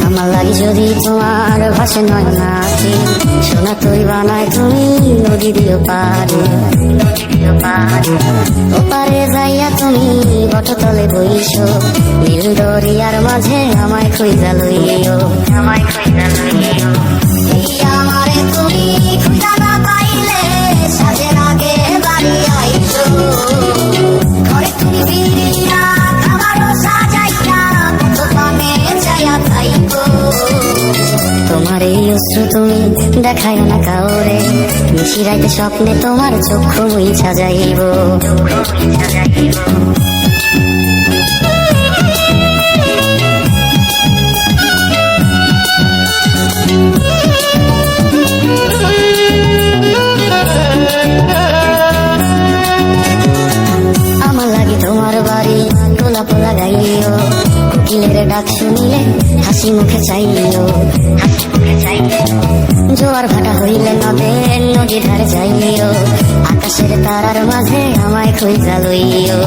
আমার লাগি যদি তোমার ভাসে নয় নাকি, সোনা তুই বানায় তুমি নদী দিও পারে, ওপারে যাইয়া তুমি বটতলে বইছো, নীল দরিয়ার মাঝে আমায় খুঁজা লইও, এই আমারে তুমি খুঁজা না পাইলে সাজের আগে বাড়ি আইছো, ঘরে তুমি ফিরিয়া খাবারও সাজাইয়া দোকানে যাইয়া খাইবো। তোমার এই অশ্রু তুমি দেখায় না কাউরে, নিশি রাইতে স্বপ্নে তোমার চক্ষু মুইছা যাইব। আমার লাগি তোমার বাড়ি পোলা পোলা গাইও, কোকিলের ডাক শুনিলে হাসি মুখে চাইও, জোয়ার ভাটা হইলে নদীর ধারে যাইও, আকাশের তারার মাঝে আমায় খুঁজা লইও।